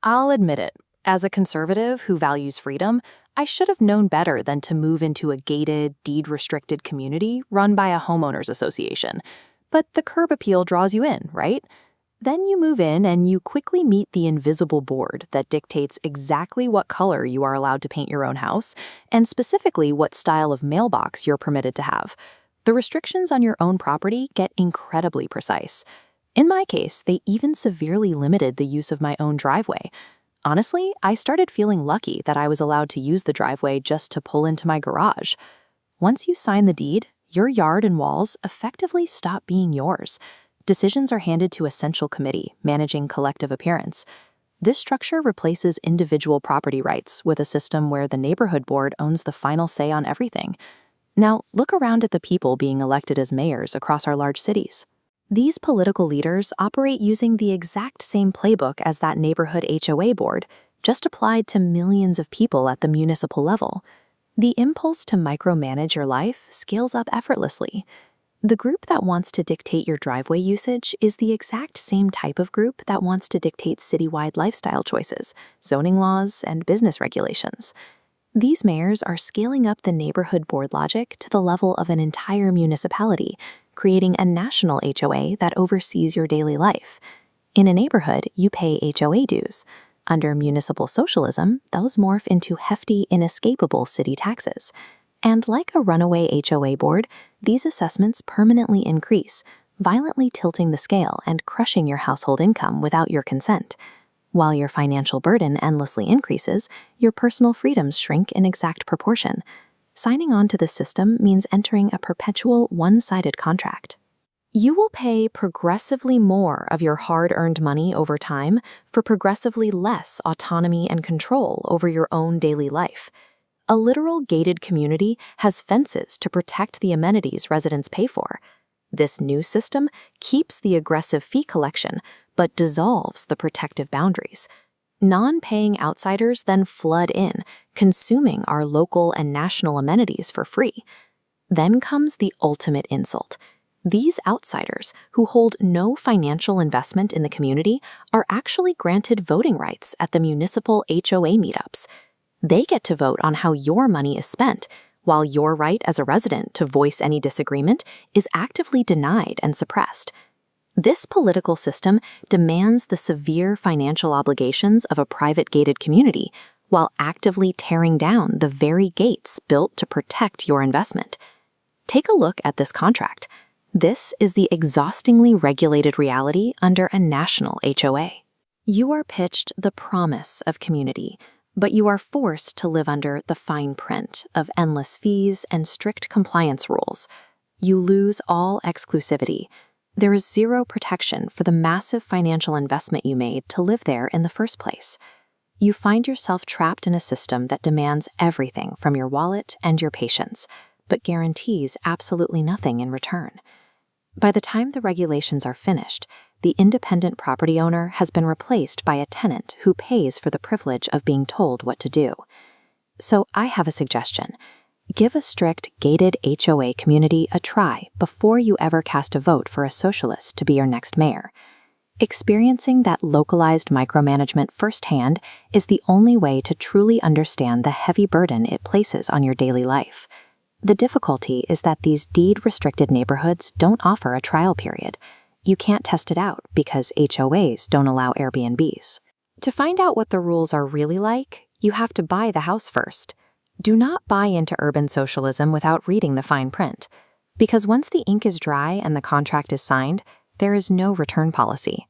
I'll admit it. As a conservative who values freedom, I should have known better than to move into a gated, deed-restricted community run by a homeowners association. But the curb appeal draws you in, right? Then you move in and you quickly meet the invisible board that dictates exactly what color you are allowed to paint your own house, and specifically what style of mailbox you're permitted to have. The restrictions on your own property get incredibly precise. In my case, they even severely limited the use of my own driveway. Honestly, I started feeling lucky that I was allowed to use the driveway just to pull into my garage. Once you sign the deed, your yard and walls effectively stop being yours. Decisions are handed to a central committee managing collective appearance. This structure replaces individual property rights with a system where the neighborhood board owns the final say on everything. Now, look around at the people being elected as mayors across our large cities. These political leaders operate using the exact same playbook as that neighborhood HOA board, just applied to millions of people at the municipal level. The impulse to micromanage your life scales up effortlessly. The group that wants to dictate your driveway usage is the exact same type of group that wants to dictate citywide lifestyle choices, zoning laws, and business regulations. These mayors are scaling up the neighborhood board logic to the level of an entire municipality, creating a national HOA that oversees your daily life. In a neighborhood, you pay HOA dues. Under municipal socialism, those morph into hefty, inescapable city taxes. And like a runaway HOA board, these assessments permanently increase, violently tilting the scale and crushing your household income without your consent. While your financial burden endlessly increases, your personal freedoms shrink in exact proportion. Signing on to the system means entering a perpetual one-sided contract. You will pay progressively more of your hard-earned money over time for progressively less autonomy and control over your own daily life. A literal gated community has fences to protect the amenities residents pay for. This new system keeps the aggressive fee collection, but dissolves the protective boundaries. Non-paying outsiders then flood in, consuming our local and national amenities for free. Then comes the ultimate insult. These outsiders, who hold no financial investment in the community, are actually granted voting rights at the municipal HOA meetups. They get to vote on how your money is spent, while your right as a resident to voice any disagreement is actively denied and suppressed. This political system demands the severe financial obligations of a private gated community while actively tearing down the very gates built to protect your investment. Take a look at this contract. This is the exhaustingly regulated reality under a national HOA. You are pitched the promise of community, but you are forced to live under the fine print of endless fees and strict compliance rules. You lose all exclusivity. There is zero protection for the massive financial investment you made to live there in the first place. You find yourself trapped in a system that demands everything from your wallet and your patience, but guarantees absolutely nothing in return. By the time the regulations are finished, the independent property owner has been replaced by a tenant who pays for the privilege of being told what to do. So I have a suggestion. Give a strict, gated HOA community a try before you ever cast a vote for a socialist to be your next mayor. Experiencing that localized micromanagement firsthand is the only way to truly understand the heavy burden it places on your daily life. The difficulty is that these deed-restricted neighborhoods don't offer a trial period. You can't test it out because HOAs don't allow Airbnbs. To find out what the rules are really like, you have to buy the house first. Do not buy into urban socialism without reading the fine print, because once the ink is dry and the contract is signed, there is no return policy.